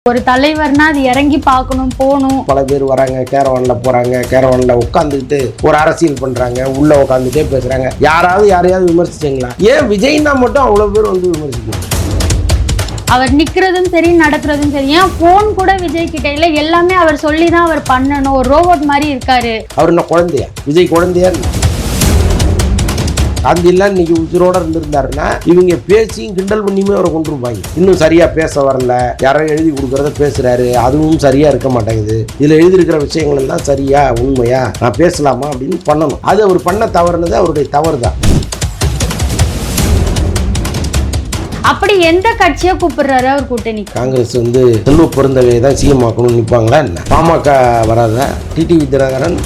ஒரு தலைவர்னா அது இறங்கி பார்க்கணும், போகணும். பல பேர் வராங்க, கேரவானில் போகிறாங்க, கேரவானில் உட்காந்துக்கிட்டு ஒரு அரசியல் பண்ணுறாங்க, உள்ளே உட்காந்துட்டே பேசுகிறாங்க. யாரையாவது விமர்சிச்சிங்களா? ஏன் விஜய்னா மட்டும் அவ்வளோ பேர் வந்து விமர்சிக்கணும்? அவர் நிக்கிறதும் சரி, நடக்கிறதும் சரி. ஏன் போன் கூட விஜய் கிட்ட இல்ல, எல்லாமே அவர் சொல்லி தான் அவர் பண்ணணும். ஒரு ரோபோட் மாதிரி இருக்காரு. அவர் என்ன குழந்தையா? விஜய் குழந்தையா? அது இல்லை, இன்னைக்கு உயிரோட இருந்திருந்தாருன்னா இவங்க பேசியும் கிண்டல் பண்ணியுமே அவரை கொண்டிருப்பாங்க. இன்னும் சரியா பேச வரல, யாரும் எழுதி கொடுக்கறத பேசுறாரு, அதுவும் சரியா இருக்க மாட்டேங்குது. இதுல எழுதியிருக்கிற விஷயங்கள் எல்லாம் சரியா உண்மையா நான் பேசலாமா அப்படின்னு பண்ணணும். அது அவர் பண்ண தவறுனது அவருடைய தவறு தான். அப்படி எந்த கட்சியை கூப்பிடுறாரு அவர் கூட்டணி? காங்கிரஸ் வந்து செல்வ பிறந்தவை தான் சிஎம் ஆக்கணும்னு நிற்பாங்களா என்ன? பாமக வராத டிடிவி தினகரன்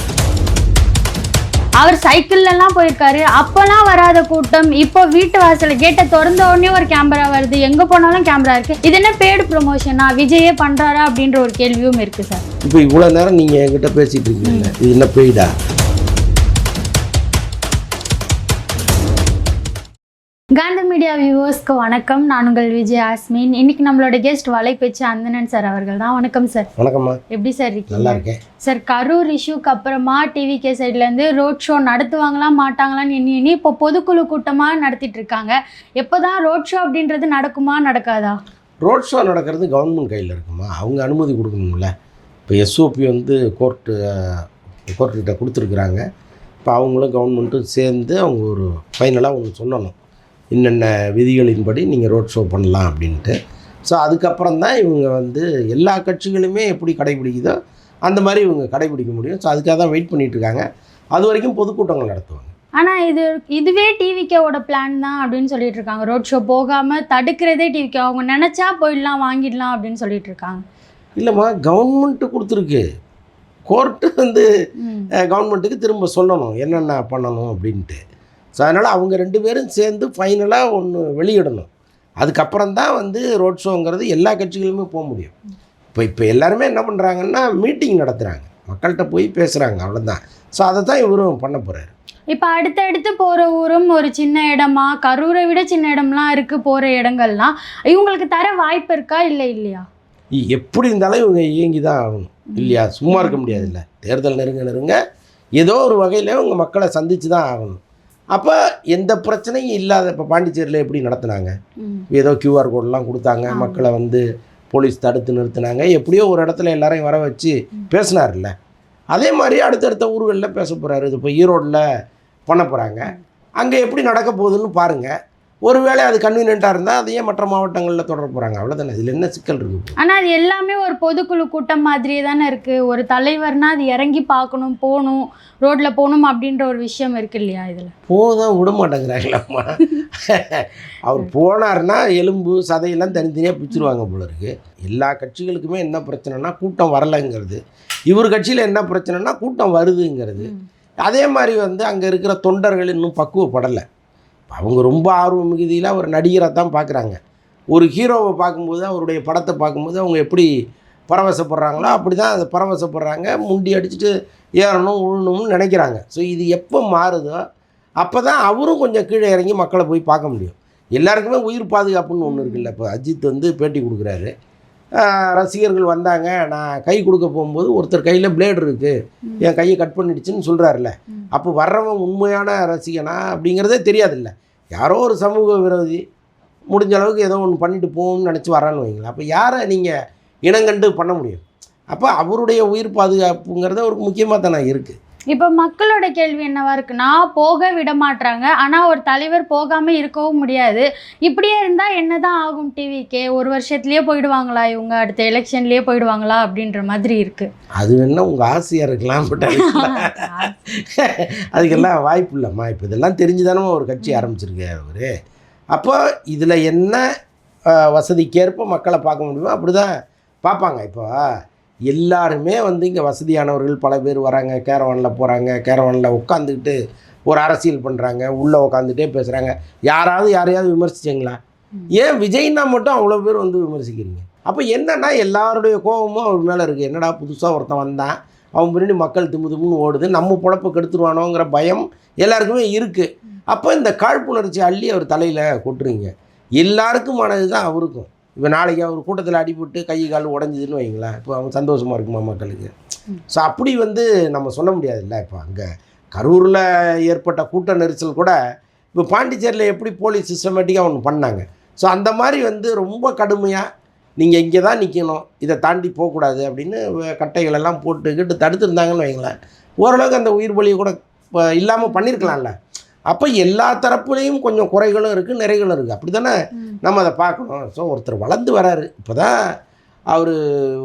அவர் சைக்கிள்ல எல்லாம் போயிருக்காரு. அப்பெல்லாம் வராத கூட்டம் இப்போ வீட்டு வாசல கேட்ட திறந்த உடனே ஒரு கேமரா வருது, எங்க போனாலும் கேமரா இருக்கு. இது என்ன பேடு ப்ரொமோஷனா? விஜயே பண்றாரா அப்படின்ற ஒரு கேள்வியும் இருக்கு சார். இப்போ இவ்வளவு நேரம் நீங்க என்கிட்ட பேசிட்டு இருக்கீங்க, இது என்ன பெய்டா? காந்தர் மீடியா வியூவர்ஸ்க்கு வணக்கம். நான் உங்கள் விஜய் ஆஸ்மின். இன்னைக்கு நம்மளோட கெஸ்ட் வலைப்பேச்சு அந்தணன் சார் அவர்கள் தான். வணக்கம் சார். வணக்கம்மா. எப்படி சார் இருக்கீங்க? நல்லா இருக்கேன் சார். கரூர் இஷ்யூக்கு அப்புறமா டிவிகே சைட்லேருந்து ரோட் ஷோ நடத்துவாங்களா மாட்டாங்களான்னு எண்ணி இப்போ பொதுக்குழு கூட்டமாக நடத்திட்டு இருக்காங்க. எப்போதான் ரோட் ஷோ அப்படின்றது நடக்குமா நடக்காதா? ரோட் ஷோ நடக்கிறது கவர்மெண்ட் கையில் இருக்குமா? அவங்க அனுமதி கொடுக்கணும்ல. இப்போ எஸ்ஓபி வந்து கோர்ட்டுக்கிட்ட கொடுத்துருக்குறாங்க. இப்போ அவங்களும் கவர்மெண்ட்டும் சேர்ந்து அவங்க ஒரு ஃபைனலாக ஒன்று சொல்லணும், என்னென்ன விதிகளின்படி நீங்கள் ரோட் ஷோ பண்ணலாம் அப்படின்ட்டு. ஸோ அதுக்கப்புறம் தான் இவங்க வந்து எல்லா கட்சிகளுமே எப்படி கடைபிடிக்குதோ அந்த மாதிரி இவங்க கடைபிடிக்க முடியும். ஸோ அதுக்காக தான் வெயிட் பண்ணிகிட்ருக்காங்க. அது வரைக்கும் பொதுக்கூட்டங்கள் நடத்துவாங்க. ஆனால் இதுவே டிவிகேவோட பிளான் தான் அப்படின்னு சொல்லிட்டு இருக்காங்க. ரோட் ஷோ போகாமல் தடுக்கிறதே டிவிகே. அவங்க நினச்சா போயிடலாம், வாங்கிடலாம் அப்படின்னு சொல்லிட்டு இருக்காங்க. இல்லைம்மா, கவர்மெண்ட்டு கொடுத்துருக்கு. கோர்ட்டு வந்து கவர்மெண்ட்டுக்கு திரும்ப சொல்லணும் என்னென்ன பண்ணணும் அப்படின்ட்டு. ஸோ அதனால் அவங்க ரெண்டு பேரும் சேர்ந்து ஃபைனலாக ஒன்று வெளியிடணும். அதுக்கப்புறம் தான் வந்து ரோட் ஷோங்கிறது எல்லா கட்சிகளுமே போக முடியும். இப்போ எல்லாருமே என்ன பண்ணுறாங்கன்னா மீட்டிங் நடத்துகிறாங்க, மக்கள்கிட்ட போய் பேசுகிறாங்க, அவ்வளோதான். ஸோ அதை தான் இவரும் பண்ண போகிறாரு. இப்போ அடுத்தடுத்து போகிற ஊரும் ஒரு சின்ன இடமா, கரூரை விட சின்ன இடம்லாம் இருக்குது. போகிற இடங்கள்லாம் இவங்களுக்கு தர வாய்ப்பு இருக்கா இல்லையா? எப்படி இருந்தாலும் இவங்க இயங்கி தான் ஆகணும் இல்லையா? சும்மா இருக்க முடியாது. இல்லை, தேர்தல் நெருங்க ஏதோ ஒரு வகையில் இவங்க மக்களை சந்தித்து தான் ஆகணும். அப்போ எந்த பிரச்சனையும் இல்லாத, இப்போ பாண்டிச்சேரியில் எப்படி நடத்துனாங்க, ஏதோ கியூஆர் கோடெலாம் கொடுத்தாங்க, மக்களை வந்து போலீஸ் தடுத்து நிறுத்தினாங்க, எப்படியோ ஒரு இடத்துல எல்லாரையும் வர வச்சு பேசினார்ல. அதே மாதிரி அடுத்தடுத்த ஊர்களில் பேச போகிறாரு. இது இப்போ ஈரோடில் பண்ண போகிறாங்க. அங்கே எப்படி நடக்க போகுதுன்னு பாருங்கள். ஒருவேளை அது கன்வீனியண்ட்டாக இருந்தால் அதையே மற்ற மாவட்டங்களில் தொடர போகிறாங்க, அவ்வளோதானே. இதில் என்ன சிக்கல் இருக்குது? ஆனால் அது எல்லாமே ஒரு பொதுக்குழு கூட்டம் மாதிரியே தானே இருக்குது. ஒரு தலைவர்னா அது இறங்கி பார்க்கணும், போகணும், ரோட்டில் போகணும் அப்படின்ற ஒரு விஷயம் இருக்குது இல்லையா? இதில் போதான் விட மாட்டேங்கிறாங்களாம்மா. அவர் போனார்னா எலும்பு சதையெல்லாம் தனித்தனியாக பிடிச்சிருவாங்க போல இருக்குது. எல்லா கட்சிகளுக்குமே என்ன பிரச்சனைனா கூட்டம் வரலைங்கிறது. இவர் கட்சியில் என்ன பிரச்சனைனா கூட்டம் வருதுங்கிறது. அதே மாதிரி வந்து அங்கே இருக்கிற தொண்டர்கள் இன்னும் பக்குவப்படலை. அவங்க ரொம்ப ஆர்வம் மிகுதியில் ஒரு நடிகரை தான் பார்க்குறாங்க. ஒரு ஹீரோவை பார்க்கும்போது, அவருடைய படத்தை பார்க்கும்போது அவங்க எப்படி பரவசப்படுறாங்களோ அப்படி தான் அதை பரவசப்படுறாங்க. முண்டி அடிச்சுட்டு ஏறணும் உழணும்னு நினைக்கிறாங்க. ஸோ இது எப்போ மாறுதோ அப்போ தான் அவரும் கொஞ்சம் கீழே இறங்கி மக்களை போய் பார்க்க முடியும். எல்லாருக்குமே உயிர் பாதுகாப்புன்னு ஒன்று இருக்குல்ல. இப்போ அஜித் வந்து பேட்டி கொடுக்குறாரு, ரசிகர்கள் வந்தாங்க, நான் கை கொடுக்க போகும்போது ஒருத்தர் கையில் பிளேடு இருக்குது, என் கையை கட் பண்ணிடுச்சுன்னு சொல்கிறாருல்ல. அப்போ வர்றவன் உண்மையான ரசிகனா அப்படிங்கிறதே தெரியாதுல்ல. யாரோ ஒரு சமூக விரோதி முடிஞ்ச அளவுக்கு ஏதோ ஒன்று பண்ணிட்டு போகணும்னு நினச்சி வரான்னு வைங்களேன். அப்போ யாரை நீங்கள் இனங்கண்டு பண்ண முடியும்? அப்போ அவருடைய உயிர் பாதுகாப்புங்கிறது ஒரு முக்கியமாக தானே இருக்குது. இப்போ மக்களோட கேள்வி என்னவா இருக்குன்னா, போக விட மாட்டாங்க, ஆனால் ஒரு தலைவர் போகாமல் இருக்கவும் முடியாது. இப்படியே இருந்தால் என்ன தான் ஆகும் டிவிக்கே? ஒரு வருஷத்துலேயே போயிடுவாங்களா இவங்க? அடுத்த எலெக்ஷன்லேயே போயிடுவாங்களா அப்படின்ற மாதிரி இருக்குது. அது வேணா உங்கள் ஆசையாக இருக்கலாம், பட் அதுக்கெல்லாம் வாய்ப்பு இல்லைம்மா. இப்போ இதெல்லாம் தெரிஞ்சு தானே ஒரு கட்சி ஆரம்பிச்சிருக்காரு அவர். அப்போ இதில் என்ன வசதிக்கேற்ப மக்களை பார்க்க முடியுமோ அப்படி தான் பார்ப்பாங்க. இப்போ எல்லாருமே வந்து இங்கே வசதியானவர்கள் பல பேர் வராங்க, கேரவானில் போகிறாங்க, கேரவானில் உட்காந்துக்கிட்டு ஒரு அரசியல் பண்ணுறாங்க, உள்ளே உட்காந்துட்டே பேசுகிறாங்க. யாரையாவது விமர்சிச்சிங்களா? ஏன் விஜய்னா மட்டும் அவ்வளோ பேர் வந்து விமர்சிக்கிறீங்க? அப்போ என்னென்னா எல்லாருடைய கோபமும் அவர் மேலே இருக்குது. என்னடா புதுசாக ஒருத்தன் வந்தான், அவன் பின்னாடி மக்கள் திமுன்னு ஓடுது, நம்ம பொழப்பை கெடுத்துருவானோங்கிற பயம் எல்லாருக்குமே இருக்குது. அப்போ இந்த காழ்ப்புணர்ச்சி அள்ளி அவர் தலையில் கொட்டுறீங்க. எல்லாருக்குமானது தான் அவருக்கும். இப்போ நாளைக்கு அவர் கூட்டத்தில் அடிபட்டு கை கால் உடஞ்சிதுன்னு வைங்களேன், இப்போ அவங்க சந்தோஷமாக இருக்குமா மக்களுக்கு? ஸோ அப்படி வந்து நம்ம சொல்ல முடியாதுல்ல. இப்போ அங்கே கரூரில் ஏற்பட்ட கூட்ட நெரிசல் கூட இப்போ பாண்டிச்சேரியில் எப்படி போலீஸ் சிஸ்டமேட்டிக்காக ஒன்று பண்ணாங்க. ஸோ அந்த மாதிரி வந்து ரொம்ப கடுமையாக நீங்கள் இங்கே தான் நிற்கணும், இதை தாண்டி போகக்கூடாது அப்படின்னு கட்டைகளெல்லாம் போட்டுக்கிட்டு தடுத்துருந்தாங்கன்னு வைங்களேன், ஓரளவுக்கு அந்த உயிர் பலியை கூட இப்போ இல்லாமல் பண்ணியிருக்கலாம்ல. அப்போ எல்லா தரப்புலேயும் கொஞ்சம் குறைகளும் இருக்குது, நிறைகளும் இருக்குது. அப்படி தானே நம்ம அதை பார்க்கணும். ஸோ ஒருத்தர் வளர்ந்து வராரு, இப்போ தான் அவர்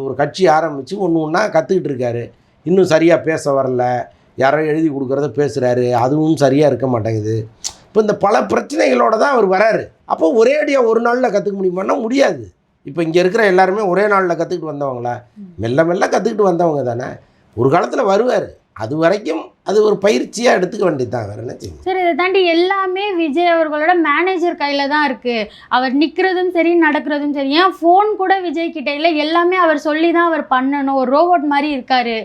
ஒரு கட்சி ஆரம்பித்து ஒன்று ஒன்றா கற்றுக்கிட்டு இருக்காரு. இன்னும் சரியாக பேச வரல, யாரோ எழுதி கொடுக்குறத பேசுகிறாரு, அதுவும் சரியாக இருக்க மாட்டேங்குது. இப்போ இந்த பல பிரச்சனைகளோடு தான் அவர் வராரு. அப்போ ஒரே அடியாக ஒரு நாளில் கற்றுக்க முடியுமான்னா முடியாது. இப்போ இங்கே இருக்கிற எல்லாருமே ஒரே நாளில் கற்றுக்கிட்டு வந்தவங்களா? மெல்ல மெல்ல கற்றுக்கிட்டு வந்தவங்க தானே. ஒரு காலத்தில் வருவார், அது வரைக்கும் அது ஒரு பயிற்சியாக எடுத்துக்க வேண்டியது தான். வேறு என்ன செய்யும்? சார், இதை தாண்டி எல்லாமே விஜய் அவர்களோட மேனேஜர் கையில் தான் இருக்குது. அவர் நிற்கிறதும் சரி, நடக்கிறதும் சரி. ஏன் ஃபோன் கூட விஜய் கிட்ட இல்லை, எல்லாமே அவர் சொல்லி தான் அவர் பண்ணணும், ஒரு ரோபோட் மாதிரி இருக்கார்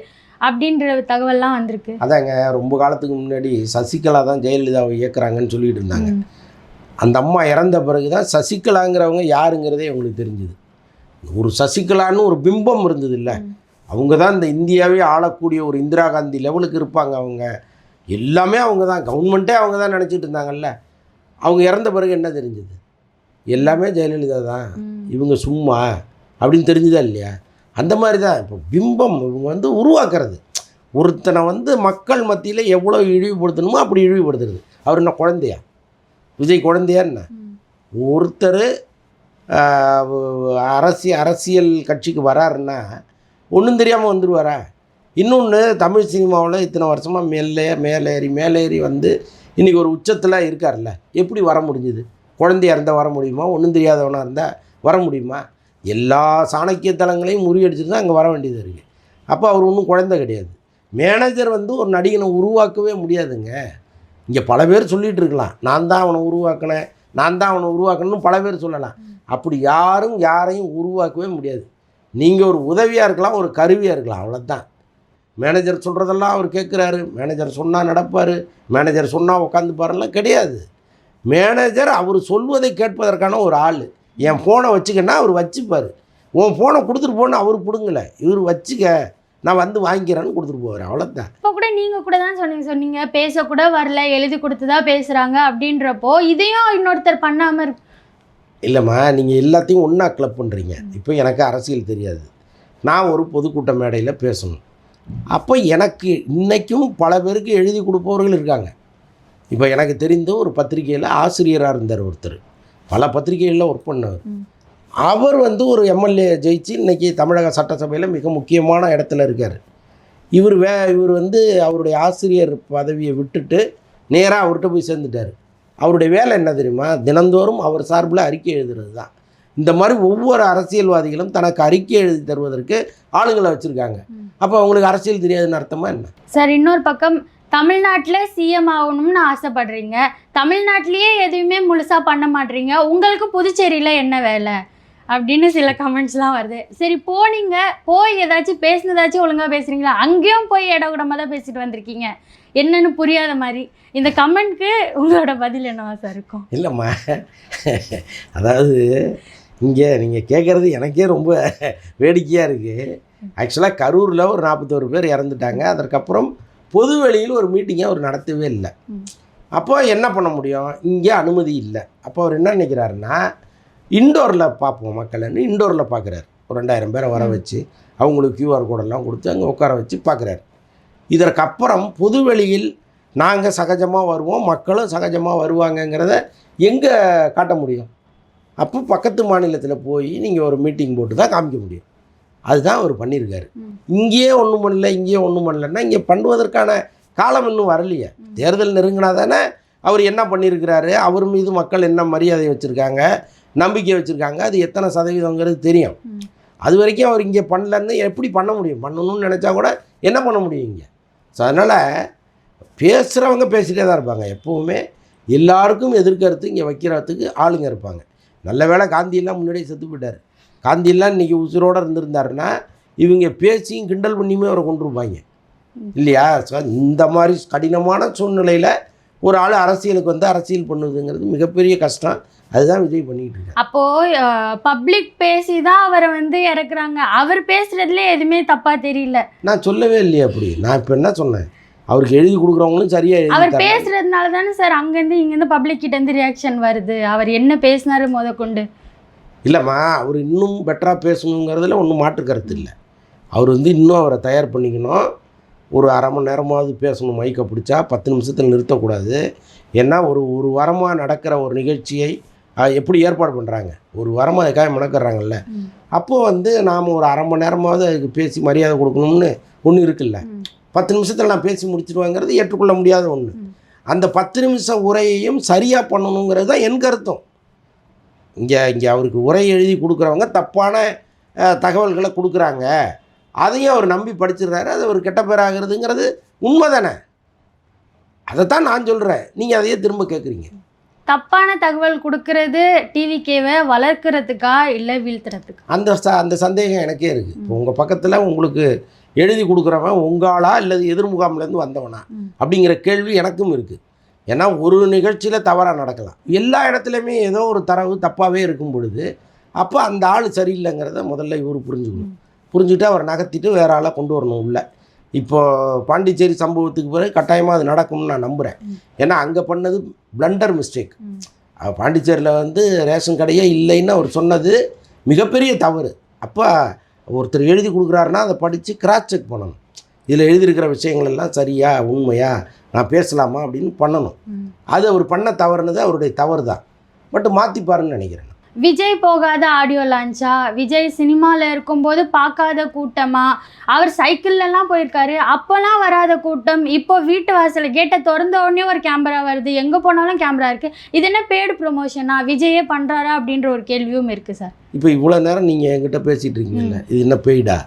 அப்படின்ற தகவல்லாம் வந்திருக்கு. அதாங்க, ரொம்ப காலத்துக்கு முன்னாடி சசிகலா தான் ஜெயலலிதாவை இயக்குறாங்கன்னு சொல்லிட்டு இருந்தாங்க. அந்த அம்மா இறந்த பிறகு தான் சசிகலாங்கிறவங்க யாருங்கிறதே அவங்களுக்கு தெரிஞ்சுது. ஒரு சசிகலான்னு ஒரு பிம்பம் இருந்தது இல்லை, அவங்க தான் இந்த இந்தியாவே ஆளக்கூடிய ஒரு இந்திரா காந்தி லெவலுக்கு இருப்பாங்க. அவங்க எல்லாமே அவங்க தான், கவர்மெண்ட்டே அவங்க தான் நினச்சிட்டு இருந்தாங்கல்ல. அவங்க இறந்த பிறகு என்ன தெரிஞ்சுது? எல்லாமே ஜெயலலிதா தான், இவங்க சும்மா அப்படின்னு தெரிஞ்சுதா இல்லையா? அந்த மாதிரி தான் இப்போ பிம்பம் இவங்க வந்து உருவாக்குறது. ஒருத்தனை வந்து மக்கள் மத்தியில் எவ்வளோ இழிவுபடுத்தணுமோ அப்படி இழிவுபடுத்துறது. அவர் என்ன குழந்தையா? விஜய் குழந்தையா என்ன? ஒருத்தர் அரசியல் கட்சிக்கு வராருன்னா ஒன்றும் தெரியாமல் வந்துடுவாரா? இன்னொன்று, தமிழ் சினிமாவில் இத்தனை வருஷமாக மேலேறி வந்து இன்றைக்கி ஒரு உச்சத்தில் இருக்கார்ல, எப்படி வர முடிஞ்சுது? குழந்தையாக இருந்தால் வர முடியுமா? ஒன்றும் தெரியாதவனாக இருந்தால் வர முடியுமா? எல்லா சாணக்கிய தலங்களையும் முறியடிச்சுட்டு தான் அங்கே வர வேண்டியது இருக்குது. அப்போ அவர் ஒன்றும் குழந்தை கிடையாது. மேனேஜர் வந்து ஒரு நடிகனை உருவாக்கவே முடியாதுங்க. இங்கே பல பேர் சொல்லிகிட்டு இருக்கலாம், நான் தான் அவனை உருவாக்கணும்னு பல பேர் சொல்லலாம். அப்படி யாரும் யாரையும் உருவாக்கவே முடியாது. நீங்கள் ஒரு உதவியாக இருக்கலாம், ஒரு கருவியாக இருக்கலாம், அவ்வளோதான். மேனேஜர் சொல்கிறதெல்லாம் அவர் கேட்குறாரு, மேனேஜர் சொன்னால் நடப்பார், மேனேஜர் சொன்னால் உட்காந்துப்பாரெல்லாம் கிடையாது. மேனேஜர் அவர் சொல்வதை கேட்பதற்கான ஒரு ஆள். என் ஃபோனை வச்சுக்கன்னா அவர் வச்சுப்பார். உன் ஃபோனை கொடுத்துட்டு போன்னு அவர் பிடுங்கலை, இவர் வச்சுக்க, நான் வந்து வாங்கிக்கிறேன்னு கொடுத்துட்டு போவார், அவ்வளோதான். இப்போ கூட நீங்கள் கூட தான் சொன்னீங்க பேசக்கூட வரல, எழுதி கொடுத்து தான் பேசுகிறாங்க அப்படின்றப்போ இதையும் இன்னொருத்தர் பண்ணாமல் இருக்கு. இல்லைம்மா, நீங்கள் எல்லாத்தையும் ஒன்றா கிளப் பண்ணுறீங்க. இப்போ எனக்கு அரசியல் தெரியாது, நான் ஒரு பொதுக்கூட்ட மேடையில் பேசணும். அப்போ எனக்கு இன்றைக்கும் பல பேருக்கு எழுதி கொடுப்பவர்கள் இருக்காங்க. இப்போ எனக்கு தெரிந்த ஒரு பத்திரிகையில் ஆசிரியராக இருந்தார் ஒருத்தர், பல பத்திரிகைகளில் ஒர்க் பண்ணவர். அவர் வந்து ஒரு எம்எல்ஏ ஜெயிச்சு இன்றைக்கி தமிழக சட்டசபையில் மிக முக்கியமான இடத்துல இருக்கார். இவர் வந்து அவருடைய ஆசிரியர் பதவியை விட்டுட்டு நேராக அவர்கிட்ட போய் சேர்ந்துட்டார். அவருடைய வேலை என்ன தெரியுமா? தினந்தோறும் அவர் சார்பில் அறிக்கை எழுதுறது தான். இந்த மாதிரி ஒவ்வொரு அரசியல்வாதிகளும் தனக்கு அறிக்கை எழுதி தருவதற்கு ஆளுங்களை வச்சுருக்காங்க. அப்போ அவங்களுக்கு அரசியல் தெரியாதுன்னு அர்த்தமா என்ன? சார், இன்னொரு பக்கம் தமிழ்நாட்டில் சிஎம் ஆகணும்னு ஆசைப்படுறீங்க, தமிழ்நாட்டிலேயே எதுவுமே முழுசாக பண்ண மாட்டீங்க, உங்களுக்கு புதுச்சேரியில் என்ன வேலை அப்படின்னு சில கமெண்ட்ஸ்லாம் வருது. சரி, போய் ஏதாச்சும் பேசினதாச்சும் ஒழுங்காக பேசுகிறீங்களா? அங்கேயும் போய் இடகுடமாக தான் பேசிட்டு வந்திருக்கீங்க, என்னன்னு புரியாத மாதிரி. இந்த கமெண்ட்க்கு உங்களோட பதில் என்னவா சார் இருக்கும்? இல்லைம்மா, அதாவது இங்கே நீங்கள் கேட்குறது எனக்கே ரொம்ப வேடிக்கையாக இருக்குது. ஆக்சுவலாக கரூரில் ஒரு 41 பேர் இறந்துட்டாங்க. அதற்கப்புறம் பொது வெளியில் ஒரு மீட்டிங்கை அவர் நடத்தவே இல்லை. அப்போ என்ன பண்ண முடியும்? இங்கே அனுமதி இல்லை. அப்போ அவர் என்ன நினைக்கிறாருன்னா, இண்டோரில் பார்ப்போம் மக்கள்னு இண்டோரில் பார்க்குறாரு. ஒரு 2000 பேரை வர வச்சு அவங்களுக்கு QR கோடெல்லாம் கொடுத்து அங்கே உட்கார வச்சு பார்க்குறாரு. இதற்கப்புறம் பொது வெளியில் நாங்கள் சகஜமாக வருவோம், மக்களும் சகஜமாக வருவாங்கங்கிறத எங்கே காட்ட முடியும்? அப்போ பக்கத்து மாநிலத்தில் போய் நீங்கள் ஒரு மீட்டிங் போட்டு தான் காமிக்க முடியும். அதுதான் அவர் பண்ணியிருக்காரு. இங்கேயே ஒன்றும் பண்ணலைன்னா இங்கே பண்ணுவதற்கான காலம் இன்னும் வரலையே. தேர்தல் நெருங்கினா தானே அவர் என்ன பண்ணியிருக்கிறாரு, அவர் மீது மக்கள் என்ன மரியாதை வச்சுருக்காங்க, நம்பிக்கை வச்சுருக்காங்க, அது எத்தனை சதவீதங்கிறது தெரியும். அது வரைக்கும் அவர் இங்கே பண்ணலன்னு எப்படி பண்ண முடியும்? பண்ணணும்னு நினச்சா கூட என்ன பண்ண முடியும் இங்கே? ஸோ அதனால் பேசுகிறவங்க பேசிகிட்டே தான் இருப்பாங்க. எப்போவுமே எல்லாருக்கும் எதிர்கருத்து இங்கே வைக்கிறதுக்கு ஆளுங்க இருப்பாங்க. நல்ல வேளை காந்தியெல்லாம் முன்னாடியே செத்து போயிட்டார். காந்தியெல்லாம் இன்றைக்கி உசுரோடு இருந்திருந்தாருன்னா இவங்க பேசியும் கிண்டல் பண்ணியுமே அவரை கொண்டிருப்பாங்க இல்லையா? ஸோ இந்த மாதிரி கடினமான சூழ்நிலையில் ஒரு ஆள் அரசியலுக்கு வந்து அரசியல் பண்ணுவதுங்கிறது மிகப்பெரிய கஷ்டம். அதுதான் விஜய் பண்ணிகிட்டு இருக்காரு. அப்போ பப்ளிக் பேசி தான் அவரை வந்து இறக்குறாங்க. அவர் பேசுறதுல எதுவுமே தப்பா தெரியல. நான் சொல்லவே இல்லையே அப்படி. நான் இப்போ என்ன சொன்னேன், அவருக்கு எழுதி கொடுக்குறவங்களும் சரியா அவர் எழுதி பேசுறதுனால தானே சார் அங்கேருந்து இங்கேருந்து பப்ளிக் கிட்ட இருந்து ரியாக்ஷன் வருது. அவர் என்ன பேசினாரு முத கொண்டு. இல்லைம்மா, அவர் இன்னும் பெட்டராக பேசணுங்கிறதுல ஒன்றும் மாற்று கருத்து இல்லை. அவர் வந்து இன்னும் அவரை தயார் பண்ணிக்கணும். ஒரு அரை மணி நேரமாவது பேசணும். மைக்கை பிடிச்சா 10 நிமிஷத்தில் நிறுத்தக்கூடாது. ஏன்னா ஒரு வாரமாக நடக்கிற ஒரு நிகழ்ச்சியை எப்படி ஏற்பாடு பண்ணுறாங்க, ஒரு வாரமாக அதுக்காக மெனக்கறாங்கல்ல. அப்போது வந்து நாம் ஒரு அரை மணி நேரமாவது அதுக்கு பேசி மரியாதை கொடுக்கணும்னு ஒன்று இருக்குல்ல. 10 நிமிஷத்தில் நான் பேசி முடிச்சிடுவாங்கிறது ஏற்றுக்கொள்ள முடியாத ஒன்று. அந்த 10 நிமிஷம் உரையையும் சரியாக பண்ணணுங்கிறது தான் என் கருத்தும். இங்கே அவருக்கு உரை எழுதி கொடுக்குறவங்க தப்பான தகவல்களை கொடுக்குறாங்க. அதையும் அவர் நம்பி படிச்சிடுறாரு. அது ஒரு கெட்ட பேராகிறதுங்கிறது உண்மை தானே. அதைத்தான் நான் சொல்கிறேன். நீங்கள் அதையே திரும்ப கேட்குறீங்க. தப்பான தகவல் கொடுக்கறது டிவிகேவை வளர்க்குறதுக்கா இல்லை வீழ்த்துறதுக்கா? அந்த சந்தேகம் எனக்கே இருக்குது. இப்போ உங்கள் பக்கத்தில் உங்களுக்கு எழுதி கொடுக்குறவன் உங்காளா இல்லது எதிர்முகாமிலேருந்து வந்தவனா அப்படிங்கிற கேள்வி எனக்கும் இருக்குது. ஏன்னா ஒரு நிகழ்ச்சியில் தவறாக நடக்கலாம். எல்லா இடத்துலையுமே ஏதோ ஒரு தரவு தப்பாகவே இருக்கும் பொழுது அப்போ அந்த ஆள் சரியில்லைங்கிறத முதல்ல இவர் புரிஞ்சுக்கணும். புரிஞ்சுட்டு அவர் நகர்த்திட்டு வேறு ஆளாக கொண்டு வரணும் உள்ள. இப்போது பாண்டிச்சேரி சம்பவத்துக்கு பிறகு கட்டாயமாக அது நடக்கும்னு நான் நம்புகிறேன். ஏன்னா அங்கே பண்ணது பிளண்டர் மிஸ்டேக். பாண்டிச்சேரியில் வந்து ரேஷன் கடையே இல்லைன்னு அவர் சொன்னது மிகப்பெரிய தவறு. அப்போ ஒருத்தர் எழுதி கொடுக்குறாருன்னா அதை படித்து கிராஸ் செக் பண்ணணும். இதில் எழுதியிருக்கிற விஷயங்கள் எல்லாம் சரியா உண்மையா நான் பேசலாமா அப்படின்னு பண்ணணும். அது அவர் பண்ண தவறுனது அவருடைய தவறு தான். பட் மாற்றிப்பாருன்னு நினைக்கிறேன். விஜய் போகாத ஆடியோ லான்ச்சா? விஜய் சினிமாவில் இருக்கும்போது பார்க்காத கூட்டமா? அவர் சைக்கிள்லாம் போயிருக்காரு, அப்போல்லாம் வராத கூட்டம். இப்போ வீட்டு வாசல் கேட்டை திறந்த உடனே ஒரு கேமரா வருது, எங்கே போனாலும் கேமரா இருக்குது. இது என்ன பெய்டு ப்ரொமோஷனா? விஜயே பண்ணுறாரா அப்படின்ற ஒரு கேள்வியும் இருக்குது சார். இப்போ இவ்வளோ நேரம் நீங்கள் என்கிட்ட பேசிகிட்டு இருக்கீங்கல்ல, இது என்ன பெய்டா?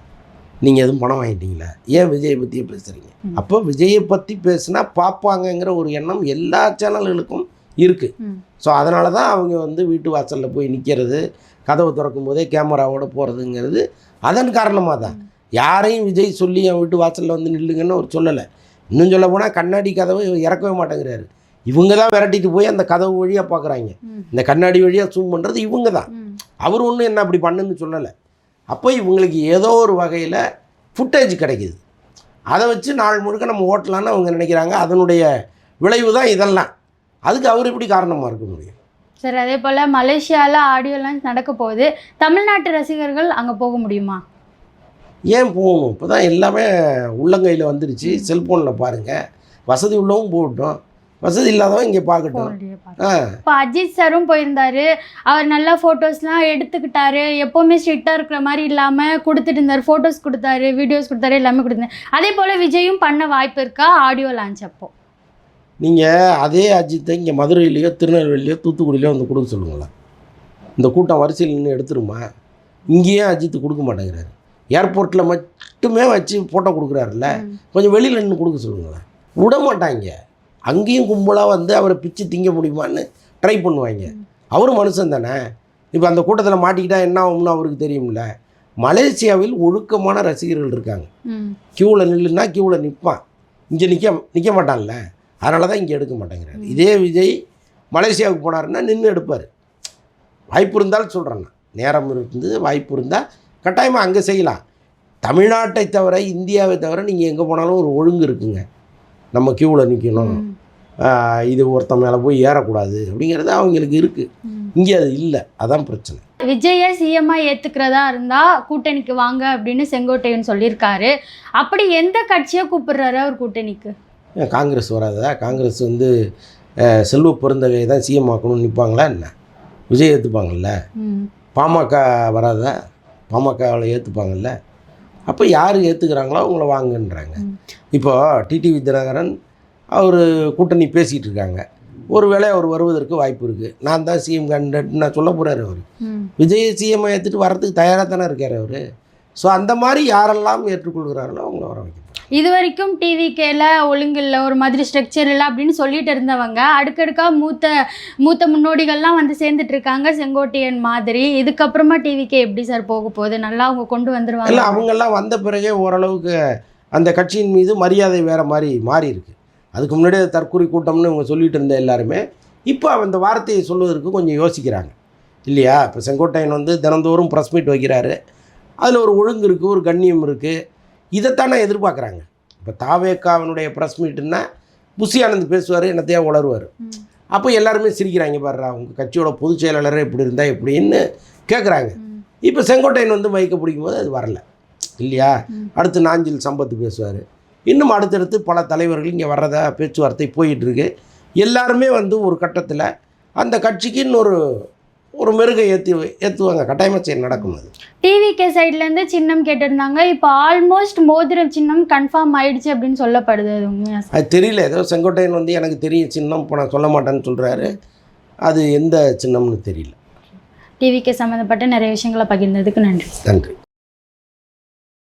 நீங்கள் எதுவும் பணம் வாங்கிட்டீங்களா? ஏன் விஜயை பற்றியே பேசுகிறீங்க? அப்போ விஜயை பற்றி பேசுனா பார்ப்பாங்கங்கிற ஒரு எண்ணம் எல்லா சேனல்களுக்கும் இருக்குது. ஸோ அதனால தான் அவங்க வந்து வீட்டு வாசலில் போய் நிற்கிறது, கதவை திறக்கும் போதே கேமராவோட போகிறதுங்கிறது அதன் காரணமாக தான். யாரையும் விஜய் சொல்லி என் வீட்டு வாசலில் வந்து நில்லுங்கன்னு அவர் சொல்லலை. இன்னும் சொல்ல போனால் கண்ணாடி கதவை இறக்கவே மாட்டேங்கிறாரு. இவங்க தான் விரட்டிட்டு போய் அந்த கதவு வழியாக பார்க்குறாங்க. இந்த கண்ணாடி வழியாக ஜூம் பண்ணுறது இவங்க தான். அவர் ஒன்றும் என்ன அப்படி பண்ணுன்னு சொல்லலை. அப்போ இவங்களுக்கு ஏதோ ஒரு வகையில் ஃபுட்டேஜ் கிடைக்கிது. அதை வச்சு நாள் முழுக்க நம்ம ஓட்டலான்னு அவங்க நினைக்கிறாங்க. அதனுடைய விளைவு தான் இதெல்லாம். அதுக்கு அவர் எப்படி காரணமாக இருக்க முடியும் சார்? அதே போல் மலேசியாவில் ஆடியோ லான்ச் நடக்க போகுது. தமிழ்நாட்டு ரசிகர்கள் அங்கே போக முடியுமா? ஏன் போகணும்? இப்போ தான் எல்லாமே உள்ளங்கையில் வந்துடுச்சு. செல்ஃபோனில் பாருங்கள். வசதி உள்ளவங்க போகட்டும், வசதி இல்லாதவங்க இங்கே பார்க்கட்டும். இப்போ அஜித் சாரும் போயிருந்தாரு. அவர் நல்லா ஃபோட்டோஸ்லாம் எடுத்துக்கிட்டாரு. எப்போவுமே ஸ்ட்ரிக்டாக இருக்கிற மாதிரி இல்லாமல் கொடுத்துட்டு இருந்தார். ஃபோட்டோஸ் கொடுத்தாரு, வீடியோஸ் கொடுத்தாரு, எல்லாமே கொடுத்தாரு. அதே போல் விஜயும் பண்ண வாய்ப்பு இருக்கா ஆடியோ லான்ச் அப்போ? நீங்கள் அதே அஜித்தை இங்கே மதுரையிலையோ திருநெல்வேலியோ தூத்துக்குடியிலையோ வந்து கொடுக்க சொல்லுங்களா? இந்த கூட்டம் வரிசையில் நின்று எடுத்துருமா? இங்கேயே அஜித்து கொடுக்க மாட்டேங்கிறாரு. ஏர்போர்ட்டில் மட்டுமே வச்சு ஃபோட்டோ கொடுக்குறாருல்ல, கொஞ்சம் வெளியில் நின்று கொடுக்க சொல்லுங்களேன். விட மாட்டாங்க. அங்கேயும் கும்பலாக வந்து அவரை பிச்சு திங்க முடியுமான்னு ட்ரை பண்ணுவாங்க. அவரும் மனுஷன் தானே. இப்போ அந்த கூட்டத்தில் மாட்டிக்கிட்டால் என்ன ஆகும்னு அவருக்கு தெரியும்ல. மலேசியாவில் ஒழுக்கமான ரசிகர்கள் இருக்காங்க. க்யூவில் நில்லுன்னா க்யூவில் நிற்பான். இங்கே நிற்க மாட்டான்ல. அதனால தான் இங்கே எடுக்க மாட்டேங்கிறாரு. இதே விஜய் மலேசியாவுக்கு போனாருன்னா நின்று எடுப்பார். வாய்ப்பு இருந்தாலும் சொல்கிறேன் நான், நேரம் இருந்து வாய்ப்பு இருந்தால் கட்டாயமாக அங்கே செய்யலாம். தமிழ்நாட்டை தவிர இந்தியாவை தவிர நீங்கள் எங்கே போனாலும் ஒரு ஒழுங்கு இருக்குங்க. நம்ம க்யூவில் நிற்கணும், இது ஒருத்தன் மேலே போய் ஏறக்கூடாது அப்படிங்கிறது அவங்களுக்கு இருக்குது. இங்கே அது இல்லை. அதான் பிரச்சனை. விஜயை சிஎம்மாக ஏற்றுக்கிறதா இருந்தால் கூட்டணிக்கு வாங்க அப்படின்னு செங்கோட்டையன் சொல்லியிருக்காரு. அப்படி எந்த கட்சியை கூப்பிடுறாரு அவர் கூட்டணிக்கு? காங்கிரஸ் வராதா? காங்கிரஸ் வந்து செல்வ பெருந்தகையை தான் சிஎம் ஆக்கணும்னு நிற்பாங்களா என்ன? விஜய் ஏற்றுப்பாங்கல்ல. பாமக வராதா? பாமகவில் ஏற்றுப்பாங்கல்ல. அப்போ யார் ஏற்றுக்கிறாங்களோ அவங்கள வாங்கன்றாங்க. இப்போ டிடிவி தினகரன் அவர் கூட்டணி பேசிகிட்டு இருக்காங்க. ஒரு வேளை அவர் வருவதற்கு வாய்ப்பு இருக்குது. நான் தான் சிஎம் கேண்டிடேட்னு நான் சொல்ல போகிறார். அவர் விஜய் சிஎம் ஏற்றுட்டு வர்றதுக்கு தயாராக தானே இருக்கார் அவர். ஸோ அந்த மாதிரி யாரெல்லாம் ஏற்றுக்கொள்கிறார்களோ அவங்கள வர வைக்க. இது வரைக்கும் டிவிகேல ஒழுங்கில்லை, ஒரு மாதிரி ஸ்ட்ரக்சர் இல்லை அப்படின்னு சொல்லிட்டு இருந்தவங்க அடுக்கடுக்காக மூத்த முன்னோடிகள்லாம் வந்து சேர்ந்துட்டு இருக்காங்க செங்கோட்டையன் மாதிரி. இதுக்கப்புறமா டிவிகே எப்படி சார் போக போகுது? நல்லா அவங்க கொண்டு வந்துடுவாங்க. இல்லை, அவங்கெல்லாம் வந்த பிறகே ஓரளவுக்கு அந்த கட்சியின் மீது மரியாதை வேறு மாதிரி மாறி இருக்கு. அதுக்கு முன்னாடி அது தற்கொலை கூட்டம்னு இவங்க சொல்லிட்டு இருந்த எல்லாருமே இப்போ அந்த வார்த்தையை சொல்வதற்கு கொஞ்சம் யோசிக்கிறாங்க இல்லையா? இப்போ செங்கோட்டையன் வந்து தினந்தோறும் ப்ரெஸ் மீட் வைக்கிறாரு, அதில் ஒரு ஒழுங்கு இருக்குது, ஒரு கண்ணியம் இருக்குது. இதைத்தானே எதிர்பார்க்குறாங்க. இப்போ தாவேக்காவினுடைய ப்ரெஸ் மீட்டுன்னா புஷி ஆனந்த் பேசுவார், என்னத்தையா உளருவார். அப்போ எல்லாருமே சிரிக்கிறாங்க, பாடுறா உங்கள் கட்சியோட பொதுச் செயலாளரே இப்படி இருந்தால் எப்படின்னு கேட்குறாங்க. இப்போ செங்கோட்டையன் வந்து மைக்க பிடிக்கும்போது அது வரல இல்லையா? அடுத்து நாஞ்சில் சம்பத்து பேசுவார். இன்னும் அடுத்தடுத்து பல தலைவர்கள் இங்கே வர்றதா பேச்சுவார்த்தை போயிட்டுருக்கு. எல்லாருமே வந்து ஒரு கட்டத்தில் அந்த கட்சிக்குன்னு ஒரு மெருகை ஏற்றுவாங்க. கட்டாயமாக செயல் நடக்கும். அது டிவிகே சைட்லேருந்து சின்னம் கேட்டிருந்தாங்க. இப்போ ஆல்மோஸ்ட் மோதிரம் சின்னம் கன்ஃபார்ம் ஆயிடுச்சு அப்படின்னு சொல்லப்படுது. அது உண்மையா? அது தெரியல. ஏதோ செங்கோட்டையன் வந்து எனக்கு தெரியும் சின்னம், இப்போ நான் சொல்ல மாட்டேன்னு சொல்கிறாரு. அது எந்த சின்னம்னு தெரியல. டிவிகே சம்மந்தப்பட்ட நிறைய விஷயங்களை பகிர்ந்ததுக்கு நன்றி. நன்றி.